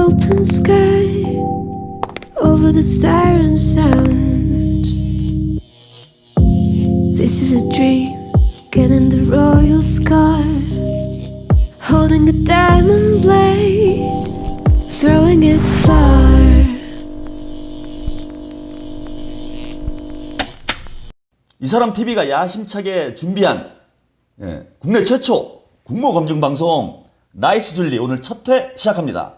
open sky, over the siren sounds. This is a dream, getting the royal scar, holding a diamond blade, throwing it far. 이사람 TV가 야심차게 준비한 국내 최초 군무 검증 방송 나이스 줄리 오늘 첫 회 시작합니다.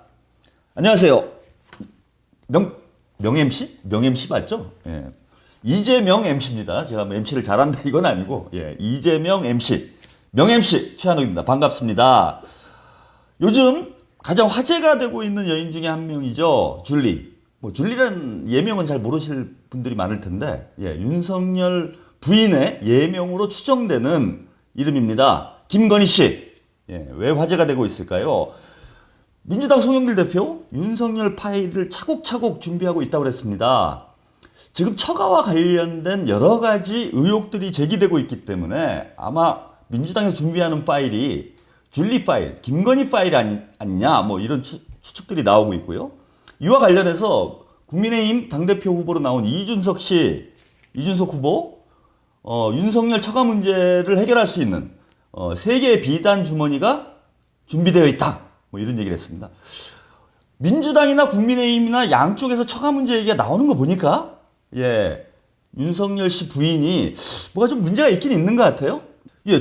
안녕하세요. 명 MC? 명 MC 맞죠? 이재명 MC입니다. 제가 뭐 MC를 잘한다 이건 아니고 이재명 MC, 명 MC 최한욱입니다. 반갑습니다. 요즘 가장 화제가 되고 있는 여인 중에 한 명이죠. 줄리. 뭐 줄리라는 예명은 잘 모르실 분들이 많을 텐데 윤석열 부인의 예명으로 추정되는 이름입니다. 김건희 씨. 왜 화제가 되고 있을까요? 민주당 송영길 대표 윤석열 파일을 차곡차곡 준비하고 있다고 그랬습니다. 지금 처가와 관련된 여러 가지 의혹들이 제기되고 있기 때문에 아마 민주당에서 준비하는 파일이 줄리 파일, 김건희 파일 아니냐 뭐 이런 추측들이 나오고 있고요. 이와 관련해서 국민의힘 당대표 후보로 나온 이준석 후보 윤석열 처가 문제를 해결할 수 있는 세 개의 비단 주머니가 준비되어 있다. 뭐 이런 얘기를 했습니다. 민주당이나 국민의힘이나 양쪽에서 처가 문제 얘기가 나오는 거 보니까 윤석열 씨 부인이 뭐가 좀 문제가 있긴 있는 것 같아요.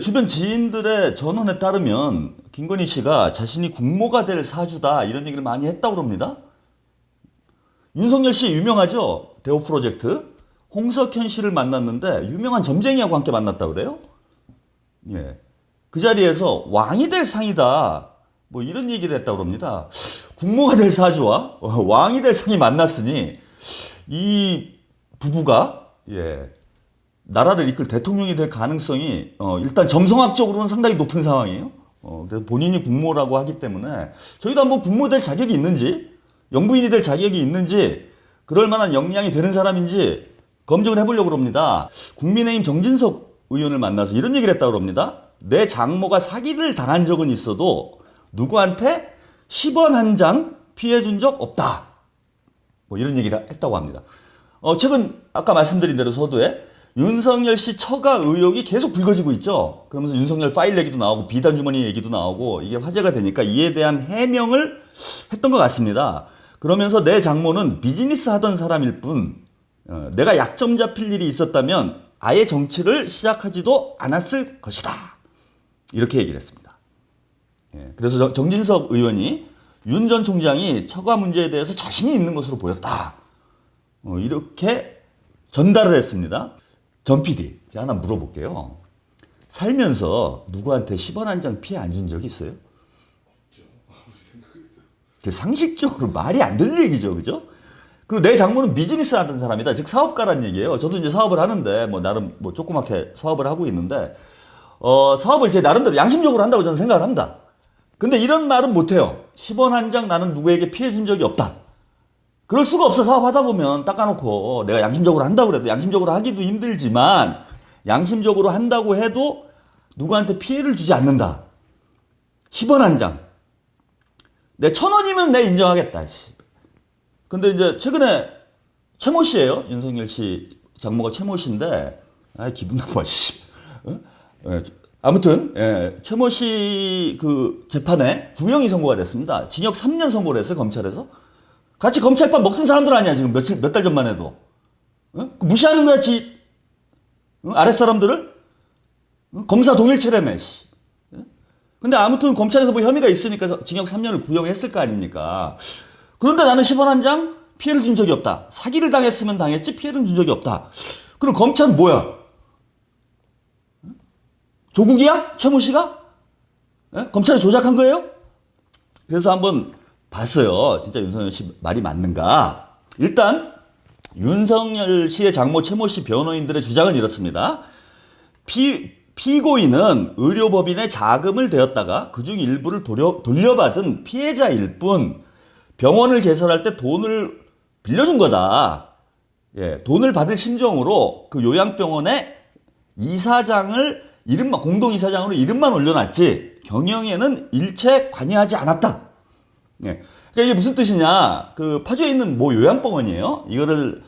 주변 지인들의 전언에 따르면 김건희 씨가 자신이 국모가 될 사주다 이런 얘기를 많이 했다고 합니다. 윤석열 씨 유명하죠? 대호 프로젝트. 홍석현 씨를 만났는데 유명한 점쟁이하고 함께 만났다고 그래요. 그 자리에서 왕이 될 상이다. 뭐 이런 얘기를 했다고 합니다. 국모가 될 사주와 왕이 될 상이 만났으니 이 부부가 나라를 이끌 대통령이 될 가능성이 일단 점성학적으로는 상당히 높은 상황이에요. 그래서 본인이 국모라고 하기 때문에 저희도 한번 국모 될 자격이 있는지 영부인이 될 자격이 있는지 그럴 만한 역량이 되는 사람인지 검증을 해보려고 합니다. 국민의힘 정진석 의원을 만나서 이런 얘기를 했다고 합니다. 내 장모가 사기를 당한 적은 있어도 누구한테 10원 한 장 피해준 적 없다. 뭐 이런 얘기를 했다고 합니다. 최근 아까 말씀드린 대로 서두에 윤석열 씨 처가 의혹이 계속 불거지고 있죠. 그러면서 윤석열 파일 얘기도 나오고 비단 주머니 얘기도 나오고 이게 화제가 되니까 이에 대한 해명을 했던 것 같습니다. 그러면서 내 장모는 비즈니스 하던 사람일 뿐 내가 약점 잡힐 일이 있었다면 아예 정치를 시작하지도 않았을 것이다. 이렇게 얘기를 했습니다. 그래서 정진석 의원이 윤 전 총장이 처가 문제에 대해서 자신이 있는 것으로 보였다. 이렇게 전달을 했습니다. 전 PD, 제가 하나 물어볼게요. 살면서 누구한테 10원 한 장 피해 안 준 적이 있어요? 없죠. 상식적으로 말이 안 되는 얘기죠. 그죠? 그리고 내 장모는 비즈니스 하던 사람이다. 즉 사업가란 얘기예요. 저도 이제 사업을 하는데 뭐 나름 뭐 조그맣게 사업을 하고 있는데 사업을 제 나름대로 양심적으로 한다고 저는 생각을 합니다. 근데 이런 말은 못해요. 10원 한 장 나는 누구에게 피해 준 적이 없다. 그럴 수가 없어. 사업하다 보면 닦아놓고 내가 양심적으로 한다고 그래도 양심적으로 하기도 힘들지만 양심적으로 한다고 해도 누구한테 피해를 주지 않는다. 10원 한 장. 내 1,000원이면 내 인정하겠다. 근데 이제 최근에 최모 씨예요. 윤석열 씨 장모가 최모 씨인데 기분 나빠. 아무튼 최모 씨 그 재판에 구형이 선고가 됐습니다. 징역 3년 선고를 했어요. 검찰에서. 같이 검찰밥 먹던 사람들 아니야. 지금 몇 달 전만 해도. 무시하는 거야. 아랫사람들을. 검사 동일체라며. 근데 아무튼 검찰에서 뭐 혐의가 있으니까 징역 3년을 구형했을 거 아닙니까. 그런데 나는 10원 한 장 피해를 준 적이 없다. 사기를 당했으면 당했지 피해를 준 적이 없다. 그럼 검찰은 뭐야? 조국이야? 최모 씨가? 검찰이 조작한 거예요? 그래서 한번 봤어요. 진짜 윤석열 씨 말이 맞는가? 일단 윤석열 씨의 장모 최모 씨 변호인들의 주장은 이렇습니다. 피고인은 의료법인의 자금을 대었다가 그중 일부를 돌려받은 피해자일 뿐 병원을 개설할 때 돈을 빌려준 거다. 돈을 받을 심정으로 그 요양병원에 이사장을 공동이사장으로 이름만 올려놨지 경영에는 일체 관여하지 않았다. 그러니까 이게 무슨 뜻이냐? 그 파주에 있는 모 요양병원이에요. 이거를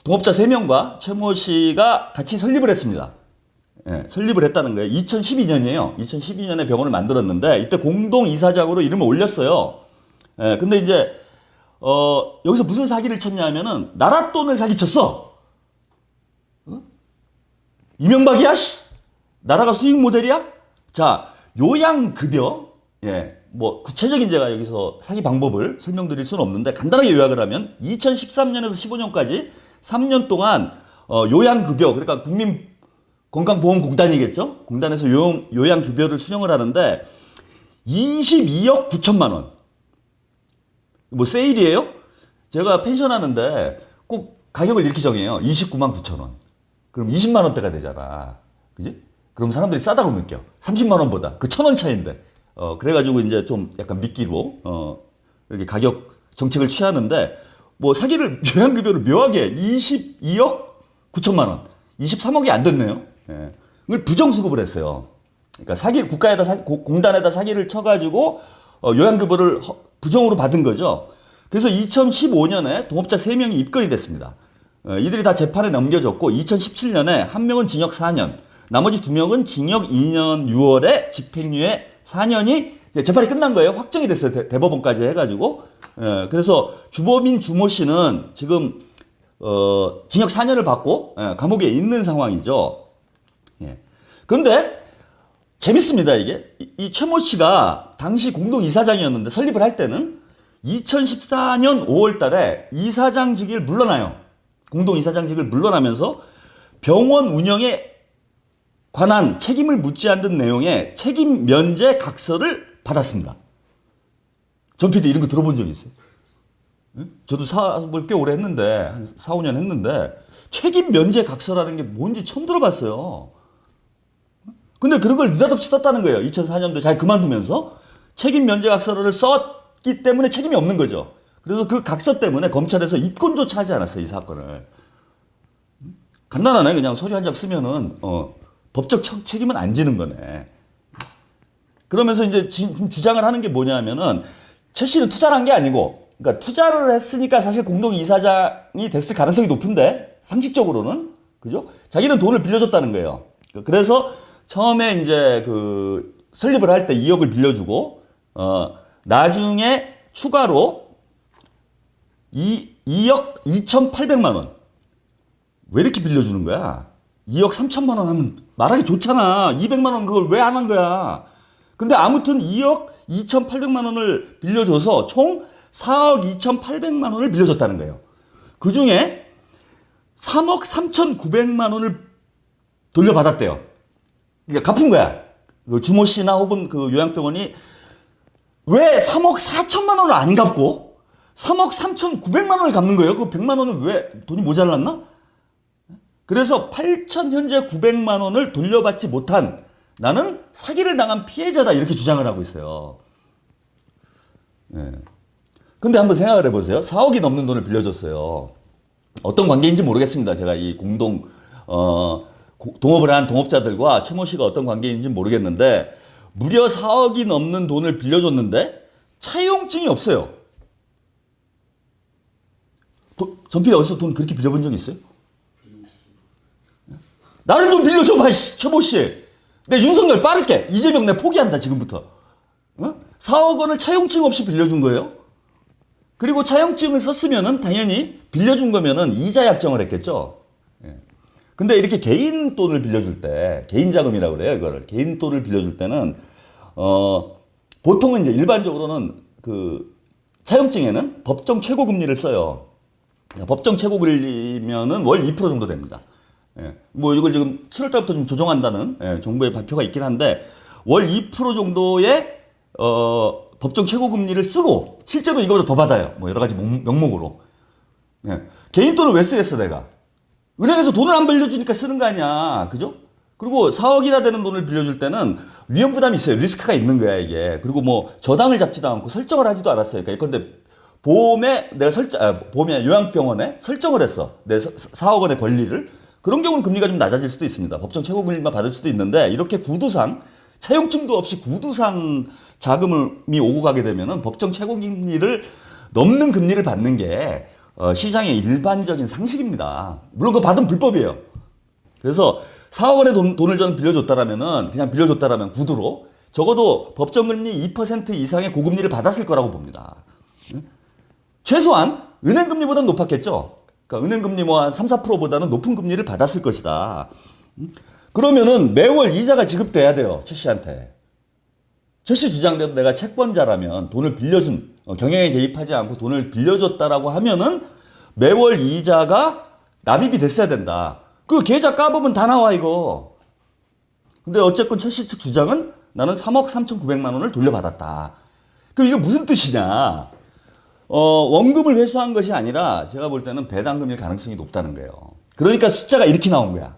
동업자 3명과 최모 씨가 같이 설립을 했습니다. 예, 설립을 했다는 거예요. 2012년이에요. 2012년에 병원을 만들었는데 이때 공동 이사장으로 이름을 올렸어요. 예, 근데 이제 여기서 무슨 사기를 쳤냐 하면은 나라 돈을 사기쳤어. 이명박이야? 씨? 나라가 수익 모델이야? 자, 요양급여, 예, 뭐 구체적인 제가 여기서 사기 방법을 설명드릴 수는 없는데 간단하게 요약을 하면 2013년에서 15년까지 3년 동안 요양급여, 그러니까 국민건강보험공단이겠죠? 공단에서 요양급여를 수령을 하는데 22억 9천만 원. 뭐 세일이에요? 제가 펜션 하는데 꼭 가격을 이렇게 정해요. 29만 9천 원. 그럼 20만 원대가 되잖아. 그지? 그럼 사람들이 싸다고 느껴. 30만 원보다. 그 1,000원 차이인데. 그래가지고 이제 좀 약간 미끼로, 이렇게 가격 정책을 취하는데, 뭐 사기를, 요양급여를 묘하게 22억 9천만 원. 23억이 안 됐네요. 예. 이걸 부정수급을 했어요. 그러니까 국가에다 공단에다 사기를 쳐가지고, 요양급여를 부정으로 받은 거죠. 그래서 2015년에 동업자 3명이 입건이 됐습니다. 이들이 다 재판에 넘겨졌고 2017년에 한 명은 징역 4년, 나머지 2명은 징역 2년 6월에 집행유예 4년이 재판이 끝난 거예요. 확정이 됐어요. 대법원까지 해가지고. 그래서 주범인 주모 씨는 지금 징역 4년을 받고 감옥에 있는 상황이죠. 그런데 재밌습니다. 이게 이 최모 씨가 당시 공동이사장이었는데 설립을 할 때는 2014년 5월 달에 이사장직을 물러나요. 공동이사장직을 물러나면서 병원 운영에 관한 책임을 묻지 않는 내용의 책임 면제 각서를 받았습니다. 전 PD 이런 거 들어본 적 있어요? 저도 사업을 꽤 오래 했는데 한 4, 5년 했는데 책임 면제 각서라는 게 뭔지 처음 들어봤어요. 근데 그런 걸 느닷없이 썼다는 거예요. 2004년도에 잘 그만두면서 책임 면제 각서를 썼기 때문에 책임이 없는 거죠. 그래서 그 각서 때문에 검찰에서 입건조차 하지 않았어요. 이 사건을. 간단하네. 그냥 서류 한 장 쓰면은 법적 책임은 안 지는 거네. 그러면서 이제 주장을 하는 게 뭐냐면은 최 씨는 투자를 한 게 아니고, 그러니까 투자를 했으니까 사실 공동이사장이 됐을 가능성이 높은데 상식적으로는 그죠? 자기는 돈을 빌려줬다는 거예요. 그래서 처음에 이제 그 설립을 할 때 2억을 빌려주고 나중에 추가로 2억 2,800만 원. 왜 이렇게 빌려주는 거야? 2억 3천만 원 하면 말하기 좋잖아. 200만 원 그걸 왜 안 한 거야? 근데 아무튼 2억 2,800만 원을 빌려줘서 총 4억 2,800만 원을 빌려줬다는 거예요. 그 중에 3억 3,900만 원을 돌려받았대요. 그러니까 갚은 거야. 그 주모 씨나 혹은 그 요양병원이 왜 3억 4천만 원을 안 갚고 3억 3,900만 원을 갚는 거예요? 그 100만 원은 왜 돈이 모자랐나? 그래서 8천 현재 900만 원을 돌려받지 못한 나는 사기를 당한 피해자다 이렇게 주장을 하고 있어요. 근데 한번 생각을 해보세요. 4억이 넘는 돈을 빌려줬어요. 어떤 관계인지 모르겠습니다. 제가 이 동업을 한 동업자들과 최모 씨가 어떤 관계인지 모르겠는데 무려 4억이 넘는 돈을 빌려줬는데 차용증이 없어요. 전필이 어디서 돈 그렇게 빌려본 적 있어요? 나를 좀 빌려줘봐, 최모 씨. 내 윤석열 빠를게. 이재명 내 포기한다, 지금부터. 4억 원을 차용증 없이 빌려준 거예요. 그리고 차용증을 썼으면은 당연히 빌려준 거면은 이자 약정을 했겠죠. 근데 이렇게 개인 돈을 빌려줄 때, 개인 자금이라고 그래요, 이거를. 개인 돈을 빌려줄 때는, 보통은 이제 일반적으로는 그 차용증에는 법정 최고 금리를 써요. 법정 최고 금리면은 월 2% 정도 됩니다. 뭐 이걸 지금 7월 달부터 좀 조정한다는 정부의 발표가 있긴 한데 월 2% 정도의 법정 최고 금리를 쓰고 실제로 이거보다 더 받아요. 뭐 여러 가지 명목으로. 개인 돈을 왜 쓰겠어 내가? 은행에서 돈을 안 빌려주니까 쓰는 거 아니야. 그죠? 그리고 4억이나 되는 돈을 빌려줄 때는 위험 부담이 있어요. 리스크가 있는 거야 이게. 그리고 뭐 저당을 잡지도 않고 설정을 하지도 않았어요. 그러니까 근데 보험에 내가 보험이나 요양병원에 설정을 했어. 내 4억 원의 권리를. 그런 경우는 금리가 좀 낮아질 수도 있습니다. 법정 최고 금리만 받을 수도 있는데 이렇게 구두상 차용증도 없이 구두상 자금이 오고 가게 되면은 법정 최고금리를 넘는 금리를 받는 게 시장의 일반적인 상식입니다. 물론 그거 받으면 불법이에요. 그래서 4억 원의 돈을 저는 빌려줬다라면은 그냥 빌려줬다라면 구두로 적어도 법정 금리 2% 이상의 고금리를 받았을 거라고 봅니다. 최소한 은행 금리보다는 높았겠죠. 그러니까 은행 금리 뭐 한 3, 4%보다는 높은 금리를 받았을 것이다. 그러면은 매월 이자가 지급돼야 돼요. 최 씨한테. 최 씨 주장대로 내가 채권자라면 돈을 빌려준 경영에 개입하지 않고 돈을 빌려줬다라고 하면은 매월 이자가 납입이 됐어야 된다. 그 계좌 까보면 다 나와 이거. 근데 어쨌건 최 씨 측 주장은 나는 3억 3,900만 원을 돌려받았다. 그럼 이게 무슨 뜻이냐? 원금을 회수한 것이 아니라 제가 볼 때는 배당금일 가능성이 높다는 거예요. 그러니까 숫자가 이렇게 나온 거야.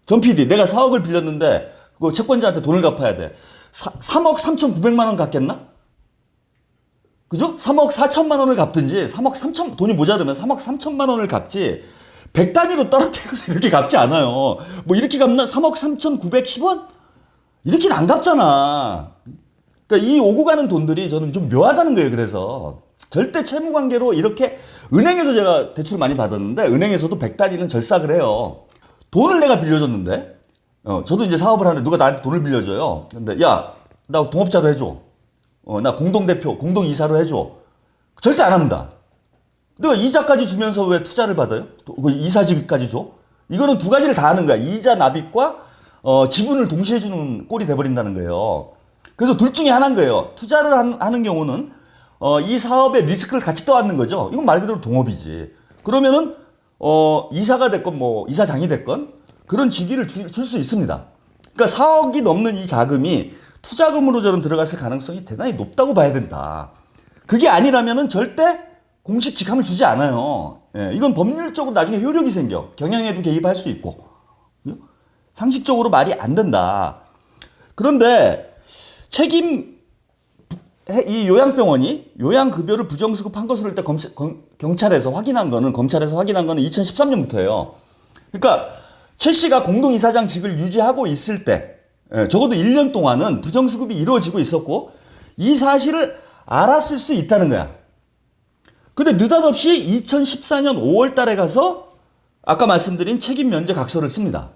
전 PD, 내가 4억을 빌렸는데 그 채권자한테 돈을 갚아야 돼. 3억 3,900만 원 갚겠나? 그죠? 3억 4천만 원을 갚든지 3억 3천 돈이 모자르면 3억 3천만 원을 갚지 100단위로 떨어뜨려서 이렇게 갚지 않아요. 뭐 이렇게 갚나? 3억 3,910원? 이렇게는 안 갚잖아. 그러니까 이 오고 가는 돈들이 저는 좀 묘하다는 거예요. 그래서 절대 채무 관계로 이렇게 은행에서 제가 대출 많이 받았는데 은행에서도 100단위는 절삭을 해요. 돈을 내가 빌려줬는데 저도 이제 사업을 하는데 누가 나한테 돈을 빌려줘요. 근데 야, 나 동업자로 해줘. 나 공동대표, 공동이사로 해줘. 절대 안 합니다. 내가 이자까지 주면서 왜 투자를 받아요? 그 이사직까지 줘? 이거는 두 가지를 다 하는 거야. 이자 납입과 지분을 동시에 주는 꼴이 돼버린다는 거예요. 그래서 둘 중에 하나인 거예요. 투자를 하는 경우는 이 사업의 리스크를 같이 떠안는 거죠. 이건 말 그대로 동업이지. 그러면은 이사가 됐건 뭐 이사장이 됐건 그런 직위를 줄 수 있습니다. 그러니까 4억이 넘는 이 자금이 투자금으로 저는 들어갔을 가능성이 대단히 높다고 봐야 된다. 그게 아니라면은 절대 공식 직함을 주지 않아요. 예, 이건 법률적으로 나중에 효력이 생겨. 경영에도 개입할 수 있고. 상식적으로 말이 안 된다. 그런데 이 요양병원이 요양급여를 부정수급한 것으로 일단 경찰에서 확인한 거는 2013년부터예요. 그러니까 최 씨가 공동이사장직을 유지하고 있을 때 적어도 1년 동안은 부정수급이 이루어지고 있었고 이 사실을 알았을 수 있다는 거야. 근데 느닷없이 2014년 5월 달에 가서 아까 말씀드린 책임 면제 각서를 씁니다.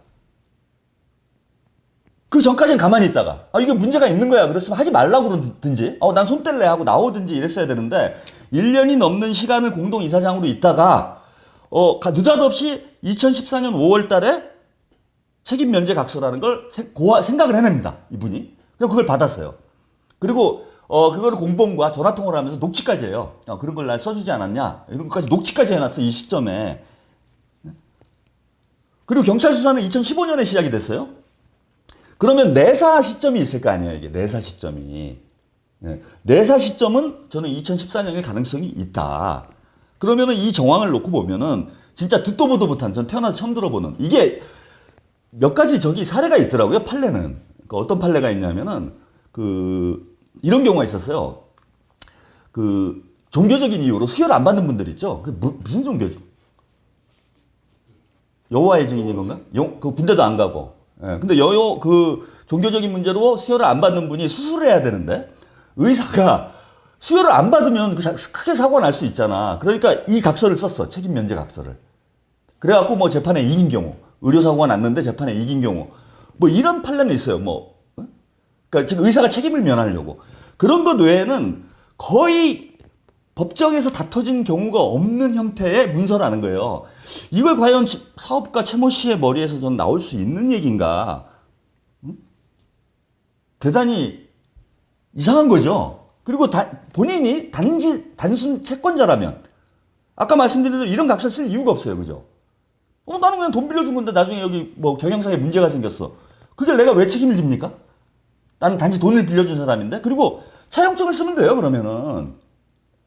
그 전까지는 가만히 있다가 이게 문제가 있는 거야. 그랬으면 하지 말라고 그러든지 난 손 뗄래 하고 나오든지 이랬어야 되는데 1년이 넘는 시간을 공동이사장으로 있다가 느닷없이 2014년 5월 달에 책임 면제 각서라는 걸 생각을 해냅니다. 이분이. 그래서 그걸 받았어요. 그리고 그거를 공범과 전화 통화를 하면서 녹취까지 해요. 그런 걸 날 써주지 않았냐? 이런 것까지 녹취까지 해놨어. 이 시점에. 그리고 경찰 수사는 2015년에 시작이 됐어요. 그러면 내사 시점이 있을 거 아니에요. 이게 내사 시점이. 내사 시점은 저는 2014년일 가능성이 있다. 그러면은 이 정황을 놓고 보면은 진짜 듣도 보도 못한, 전 태어나서 처음 들어보는 이게 몇 가지 사례가 있더라고요. 판례는. 그러니까 어떤 판례가 있냐면은 이런 경우가 있었어요. 종교적인 이유로 수혈을 안 받는 분들 있죠. 무슨 종교죠? 여호와의 증인인 건가? 군대도 안 가고. 근데 종교적인 문제로 수혈을 안 받는 분이 수술을 해야 되는데 의사가 수혈을 안 받으면 크게 사고가 날 수 있잖아. 그러니까 이 각서를 썼어. 책임 면제 각서를. 그래갖고 뭐 재판에 이긴 경우, 의료사고가 났는데 재판에 이긴 경우, 뭐 이런 판례는 있어요. 그러니까 지금 의사가 책임을 면하려고. 그런 것 외에는 거의 법정에서 다퉈진 경우가 없는 형태의 문서라는 거예요. 이걸 과연 사업가 최모 씨의 머리에서 전 나올 수 있는 얘기인가? 대단히 이상한 거죠. 그리고 본인이 단순 채권자라면 아까 말씀드린 대로 이런 각서 쓸 이유가 없어요. 그죠? 나는 그냥 돈 빌려준 건데 나중에 여기 뭐 경영상에 문제가 생겼어. 그게 내가 왜 책임을 집니까? 나는 단지 돈을 빌려준 사람인데. 그리고 차용증을 쓰면 돼요. 그러면은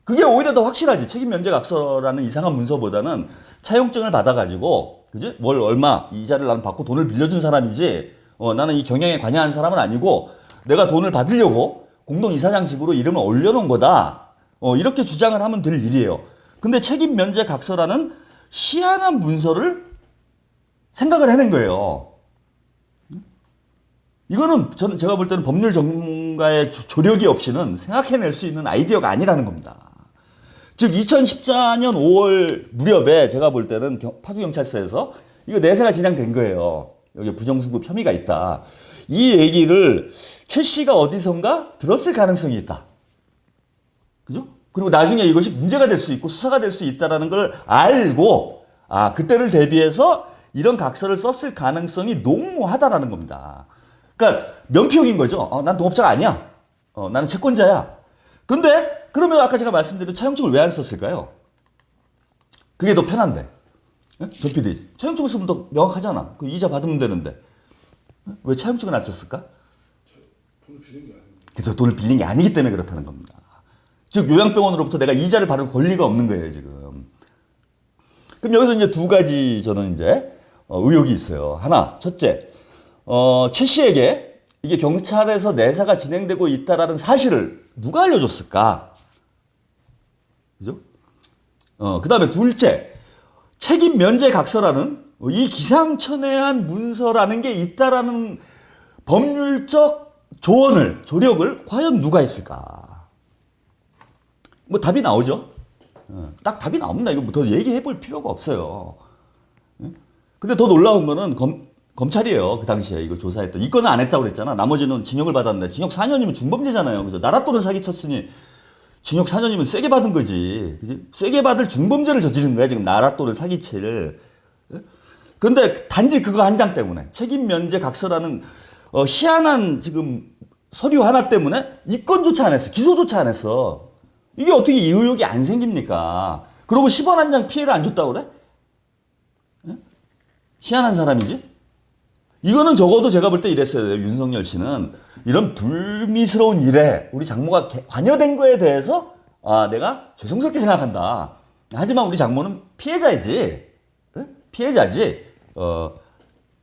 그게 오히려 더 확실하지. 책임 면제 각서라는 이상한 문서보다는 차용증을 받아가지고, 그지? 얼마 이자를 나는 받고 돈을 빌려준 사람이지. 나는 이 경영에 관여한 사람은 아니고 내가 돈을 받으려고 공동이사장직으로 이름을 올려놓은 거다. 이렇게 주장을 하면 될 일이에요. 근데 책임 면제 각서라는 희한한 문서를 생각을 해낸 거예요. 이거는 제가 볼 때는 법률 전문가의 조력이 없이는 생각해낼 수 있는 아이디어가 아니라는 겁니다. 즉 2014년 5월 무렵에 제가 볼 때는 파주경찰서에서 이거 내세가 진행된 거예요. 여기 부정수급 혐의가 있다. 이 얘기를 최 씨가 어디선가 들었을 가능성이 있다. 그죠? 그리고 나중에 이것이 문제가 될 수 있고 수사가 될 수 있다는 걸 알고 그때를 대비해서 이런 각서를 썼을 가능성이 농후하다라는 겁니다. 그러니까 명피용인 거죠. 난 동업자가 아니야. 나는 채권자야. 근데 그러면 아까 제가 말씀드린 차용증을 왜 안 썼을까요? 그게 더 편한데. 전 PD. 차용증을 쓰면 더 명확하잖아. 그 이자 받으면 되는데. 왜 차용증을 안 썼을까? 그래서 돈을 빌린 게 아니기 때문에 그렇다는 겁니다. 즉 요양병원으로부터 내가 이자를 받을 권리가 없는 거예요 지금. 그럼 여기서 이제 두 가지 저는 이제 의혹이 있어요. 하나, 첫째, 최 씨에게 이게 경찰에서 내사가 진행되고 있다라는 사실을 누가 알려줬을까? 그죠? 그 다음에 둘째, 책임 면제 각서라는 이 기상천외한 문서라는 게 있다라는 법률적 조력을 과연 누가 했을까? 뭐 답이 나오죠. 딱 답이 나옵니다. 이거 더 얘기해 볼 필요가 없어요. 근데 더 놀라운 거는 검찰이에요. 그 당시에 이거 조사했던. 이 건은 안 했다고 그랬잖아. 나머지는 징역을 받았는데 징역 4년이면 중범죄잖아요. 그래서 나라 또는 사기쳤으니 징역 4년이면 세게 받은 거지. 그지? 세게 받을 중범죄를 저지른 거야. 지금 나라 또는 사기치를. 그런데 단지 그거 한 장 때문에 책임 면제 각서라는 희한한 지금 서류 하나 때문에 입건조차 안 했어. 기소조차 안 했어. 이게 어떻게 이 의혹이 안 생깁니까? 그러고 10원 한 장 피해를 안 줬다고 그래? 희한한 사람이지? 이거는 적어도 제가 볼 때 이랬어야 돼요. 윤석열 씨는 이런 불미스러운 일에 우리 장모가 관여된 거에 대해서 내가 죄송스럽게 생각한다. 하지만 우리 장모는 피해자이지. 피해자지.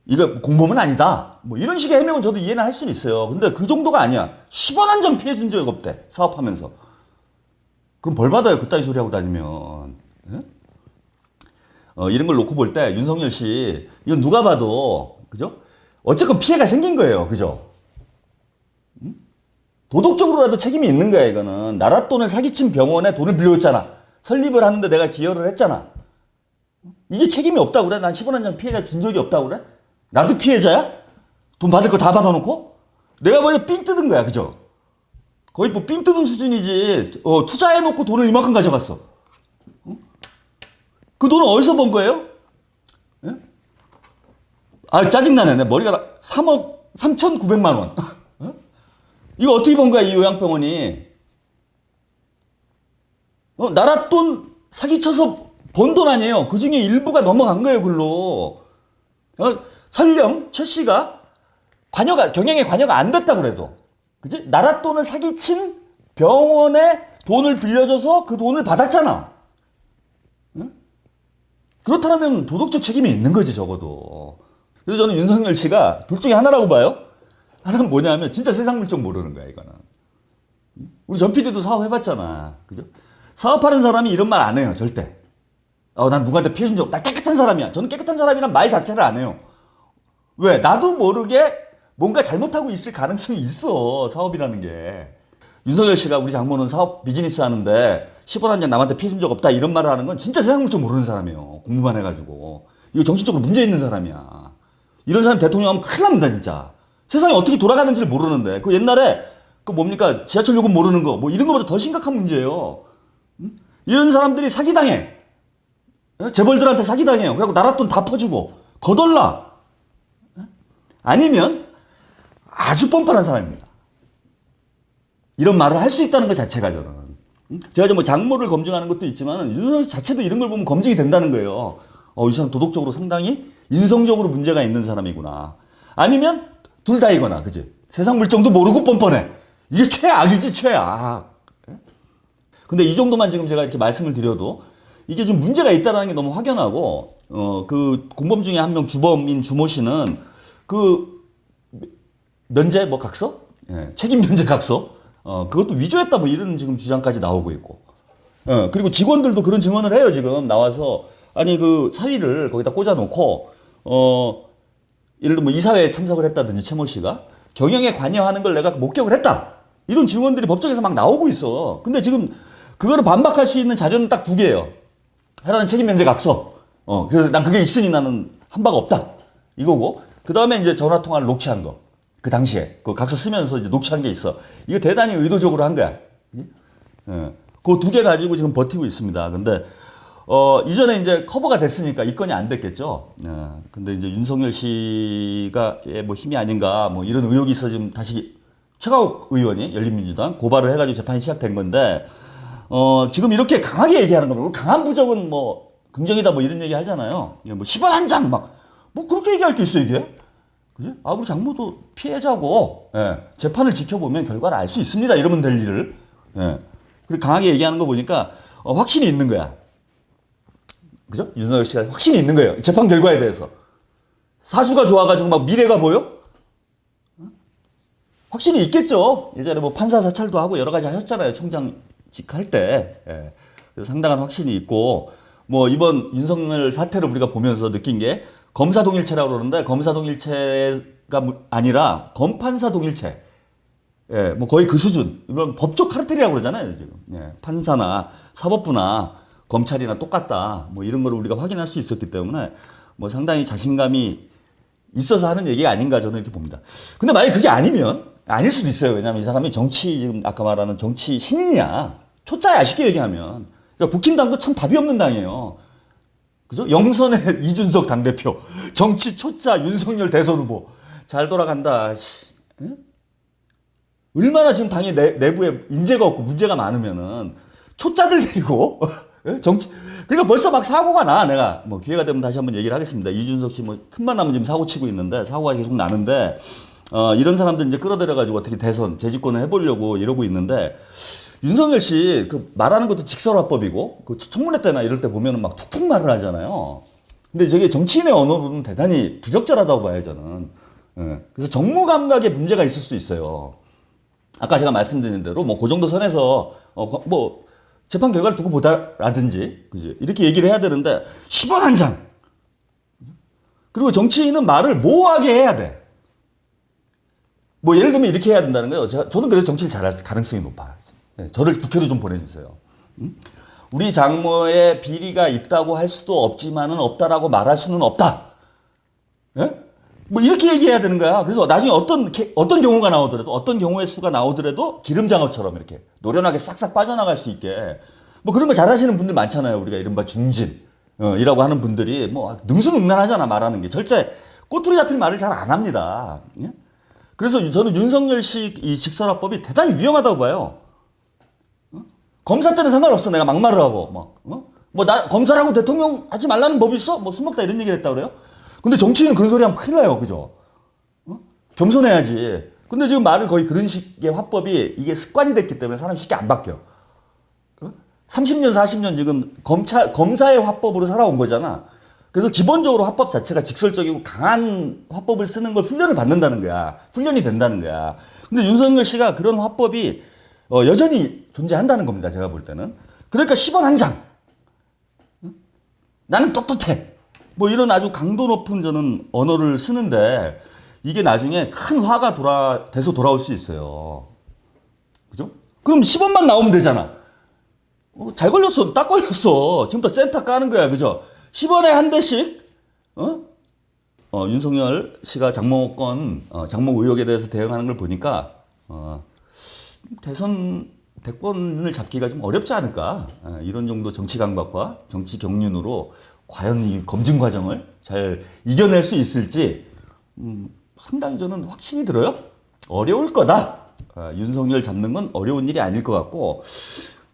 이거 공범은 아니다. 뭐 이런 식의 해명은 저도 이해는 할 수는 있어요. 근데 그 정도가 아니야. 10원 한 장 피해 준 적 없대. 사업하면서. 그럼 벌 받아요. 그따위 소리 하고 다니면. 이런 걸 놓고 볼 때 윤석열 씨 이건 누가 봐도 그죠? 어쨌건 피해가 생긴 거예요. 그죠? 도덕적으로라도 책임이 있는 거야. 이거는 나라 돈을 사기친 병원에 돈을 빌려줬잖아. 설립을 하는데 내가 기여를 했잖아. 이게 책임이 없다고 그래? 난 10원 한 장 피해가 준 적이 없다고 그래? 나도 피해자야? 돈 받을 거 다 받아놓고? 내가 먼저 삥 뜯은 거야. 그죠? 거의 뭐 삥 뜯은 수준이지. 투자해놓고 돈을 이만큼 가져갔어. 그 돈은 어디서 번 거예요? 짜증나네. 내 머리가 3억 3,900만 원. 이거 어떻게 번 거야, 이 요양병원이? 나라 돈 사기쳐서 번 돈 아니에요. 그 중에 일부가 넘어간 거예요, 글로. 설령 최 씨가 경영에 관여가 안 됐다 그래도. 그지? 나라 돈을 사기친 병원에 돈을 빌려줘서 그 돈을 받았잖아. 그렇다면 도덕적 책임이 있는 거지, 적어도. 그래서 저는 윤석열 씨가 둘 중에 하나라고 봐요. 하나는 뭐냐면 진짜 세상 물정 모르는 거야, 이거는. 우리 전 PD도 사업해봤잖아. 그죠? 사업하는 사람이 이런 말 안 해요, 절대. 난 누구한테 피해 준 적 없다. 깨끗한 사람이야. 저는 깨끗한 사람이란 말 자체를 안 해요. 왜? 나도 모르게 뭔가 잘못하고 있을 가능성이 있어, 사업이라는 게. 윤석열 씨가 우리 장모는 사업 비즈니스 하는데 10원 한 장 남한테 피해 준 적 없다 이런 말을 하는 건 진짜 세상 물정 모르는 사람이에요. 공부만 해가지고. 이거 정신적으로 문제 있는 사람이야. 이런 사람 대통령 하면 큰일 납니다, 진짜. 세상이 어떻게 돌아가는지를 모르는데. 그 옛날에 그 뭡니까? 지하철 요금 모르는 거. 뭐 이런 거보다 더 심각한 문제예요. 이런 사람들이 사기당해. 재벌들한테 사기당해요. 그래갖고 나라 돈 다 퍼주고. 거덜나. 아니면 아주 뻔뻔한 사람입니다. 이런 말을 할 수 있다는 것 자체가 저는. 제가 뭐 장모를 검증하는 것도 있지만 윤석열 자체도 이런 걸 보면 검증이 된다는 거예요. 이 사람 도덕적으로 상당히 인성적으로 문제가 있는 사람이구나. 아니면 둘 다이거나, 그지? 세상 물정도 모르고 뻔뻔해. 이게 최악이지, 최악. 근데 이 정도만 지금 제가 이렇게 말씀을 드려도 이게 좀 문제가 있다는 게 너무 확연하고, 그 공범 중에 한 명 주범인 주모 씨는 그 면제 뭐 각서? 책임 면제 각서? 그것도 위조했다 뭐 이런 지금 주장까지 나오고 있고. 그리고 직원들도 그런 증언을 해요, 지금 나와서. 아니, 그 사위를 거기다 꽂아놓고, 예를 들면 뭐 이사회에 참석을 했다든지 최모 씨가 경영에 관여하는 걸 내가 목격을 했다. 이런 증언들이 법정에서 막 나오고 있어. 근데 지금 그거를 반박할 수 있는 자료는 딱 두 개예요. 하나는 책임 면제 각서. 그래서 난 그게 있으니 나는 한 바가 없다. 이거고. 그 다음에 이제 전화 통화를 녹취한 거. 그 당시에 그 각서 쓰면서 이제 녹취한 게 있어. 이거 대단히 의도적으로 한 거야. 그 두 개 가지고 지금 버티고 있습니다. 근데 이전에 이제 커버가 됐으니까 이 건이 안 됐겠죠. 근데 이제 윤석열 씨가 뭐 힘이 아닌가 뭐 이런 의혹이 있어 지금 다시 최강욱 의원이 열린민주당 고발을 해가지고 재판이 시작된 건데 지금 이렇게 강하게 얘기하는 겁니다. 강한 부정은 뭐 긍정이다 뭐 이런 얘기 하잖아요. 뭐 10원 한 장 막 뭐 그렇게 얘기할 게 있어 이게. 그지? 우리 장모도 피해자고 재판을 지켜보면 결과를 알 수 있습니다. 이러면 될 일을. 그리고 강하게 얘기하는 거 보니까 확신이 있는 거야. 그죠? 윤석열 씨가 확신이 있는 거예요. 재판 결과에 대해서. 사주가 좋아가지고 막 미래가 보여? 확신이 있겠죠. 예전에 뭐 판사 사찰도 하고 여러 가지 하셨잖아요. 총장직 할 때. 그래서 상당한 확신이 있고, 뭐 이번 윤석열 사태를 우리가 보면서 느낀 게 검사 동일체라고 그러는데 검사 동일체가 아니라 검판사 동일체. 뭐 거의 그 수준. 이런 법적 카르텔이라고 그러잖아요. 지금. 판사나 사법부나 검찰이나 똑같다. 뭐 이런 걸 우리가 확인할 수 있었기 때문에 뭐 상당히 자신감이 있어서 하는 얘기가 아닌가 저는 이렇게 봅니다. 근데 만약에 그게 아니면 아닐 수도 있어요. 왜냐하면 이 사람이 정치 지금 아까 말하는 정치 신인이야. 초짜야 쉽게 얘기하면. 그러니까 국힘당도 참 답이 없는 당이에요. 그죠? 영선의 이준석 당대표, 정치 초짜 윤석열 대선 후보 잘 돌아간다. 얼마나 지금 당의 내부에 인재가 없고 문제가 많으면은 초짜들 데리고 정치 그러니까 벌써 막 사고가 나. 내가 뭐 기회가 되면 다시 한번 얘기를 하겠습니다. 이준석 씨 뭐 틈만 나면 지금 사고 치고 있는데 사고가 계속 나는데 이런 사람들 이제 끌어들여 가지고 어떻게 대선 재집권을 해보려고 이러고 있는데 윤석열 씨 그 말하는 것도 직설화법이고 그 청문회 때나 이럴 때 보면은 막 툭툭 말을 하잖아요. 근데 저게 정치인의 언어로는 대단히 부적절하다고 봐요 저는. 그래서 정무 감각에 문제가 있을 수 있어요. 아까 제가 말씀드린 대로 뭐 그 정도 선에서 뭐 재판 결과를 두고 보다라든지 그지 이렇게 얘기를 해야 되는데 10원 한 장. 그리고 정치인은 말을 모호하게 해야 돼. 뭐 예를 들면 이렇게 해야 된다는 거예요. 저는 그래서 정치를 잘할 가능성이 높아요. 저를 국회로 좀 보내주세요. 우리 장모의 비리가 있다고 할 수도 없지만은 없다라고 말할 수는 없다. 예? 뭐 이렇게 얘기해야 되는 거야. 그래서 나중에 어떤 경우가 나오더라도 어떤 경우의 수가 나오더라도 기름장어처럼 이렇게 노련하게 싹싹 빠져나갈 수 있게 뭐 그런 거 잘하시는 분들 많잖아요. 우리가 이른바 중진이라고 하는 분들이 뭐 능수능란하잖아 말하는 게 절대 꼬투리 잡힐 말을 잘 안 합니다. 예? 그래서 저는 윤석열 씨 이 직설화법이 대단히 위험하다고 봐요. 검사 때는 상관없어. 내가 막말을 하고 뭐 나 검사라고 대통령 하지 말라는 법이 있어? 뭐 술 먹다 이런 얘기를 했다 그래요? 근데 정치인은 그런 소리 하면 큰일 나요. 그죠? 겸손해야지. 근데 지금 말은 거의 그런 식의 화법이 이게 습관이 됐기 때문에 사람이 쉽게 안 바뀌어. 30년, 40년 지금 검사의 화법으로 살아온 거잖아. 그래서 기본적으로 화법 자체가 직설적이고 강한 화법을 쓰는 걸 훈련을 받는다는 거야. 훈련이 된다는 거야. 근데 윤석열 씨가 그런 화법이 여전히 존재한다는 겁니다. 제가 볼 때는. 그러니까 10원 한 장. 나는 떳떳해. 뭐 이런 아주 강도 높은 저는 언어를 쓰는데 이게 나중에 큰 화가 돼서 돌아올 수 있어요. 그죠? 그럼 10원만 나오면 되잖아. 잘 걸렸어. 딱 걸렸어. 지금부터 센터 까는 거야. 그죠? 10원에 한 대씩, 윤석열 씨가 장모 의혹에 대해서 대응하는 걸 보니까, 대권을 잡기가 좀 어렵지 않을까. 이런 정도 정치 감각과 정치 경륜으로 과연 이 검증 과정을 잘 이겨낼 수 있을지, 상당히 저는 확신이 들어요. 어려울 거다. 윤석열 잡는 건 어려운 일이 아닐 것 같고,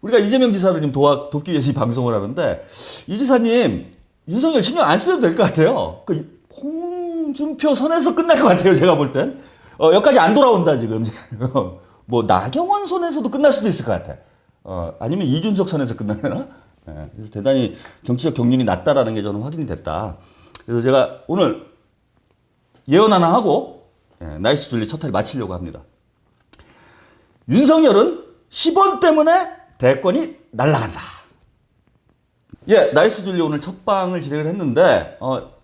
우리가 이재명 지사를 지금 돕기 위해서 이 방송을 하는데, 이 지사님, 윤석열 신경 안 써도 될 것 같아요. 그 홍준표 선에서 끝날 것 같아요. 제가 볼 땐. 여기까지 안 돌아온다, 지금. 뭐, 나경원 선에서도 끝날 수도 있을 것 같아. 아니면 이준석 선에서 끝나려나? 그래서 대단히 정치적 경륜이 낮다라는 게 저는 확인이 됐다. 그래서 제가 오늘 예언 하나 하고, 나이스 줄리 첫 탈이 마치려고 합니다. 윤석열은 10원 때문에 대권이 날아간다. 예, 나이스 줄리 오늘 첫 방을 진행을 했는데,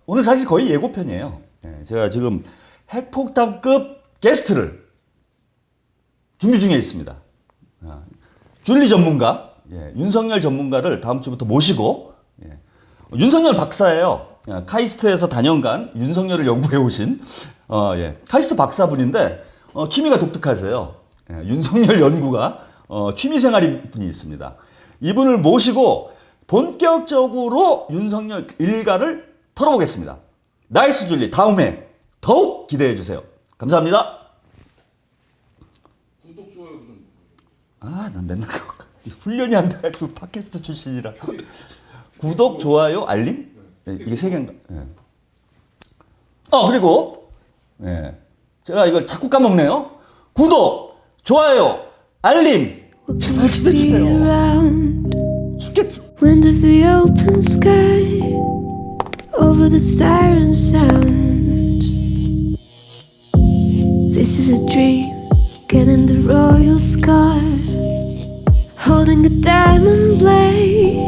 오늘 사실 거의 예고편이에요. 제가 지금 핵폭탄급 게스트를 준비 중에 있습니다. 줄리 전문가, 윤석열 전문가를 다음 주부터 모시고, 윤석열 박사예요. 카이스트에서 다년간 윤석열을 연구해 오신 카이스트 박사분인데 취미가 독특하세요. 윤석열 연구가 취미생활인 분이 있습니다. 이분을 모시고 본격적으로 윤석열 일가를 털어보겠습니다. 나이스 줄리 다음 회 더욱 기대해 주세요. 감사합니다. 구독, 좋아요 좀. 난 맨날 그거 훈련이 안 돼가지고 팟캐스트 출신이라. 구독, 좋아요, 알림? 이게 세 개인가? 그리고 제가 이걸 자꾸 까먹네요. 구독, 좋아요, 알림 What can 제발 you 좀 see 해주세요. around? 죽겠어. Wind of the open sky over the siren sound. This is a dream, getting the royal scar, holding a diamond blade,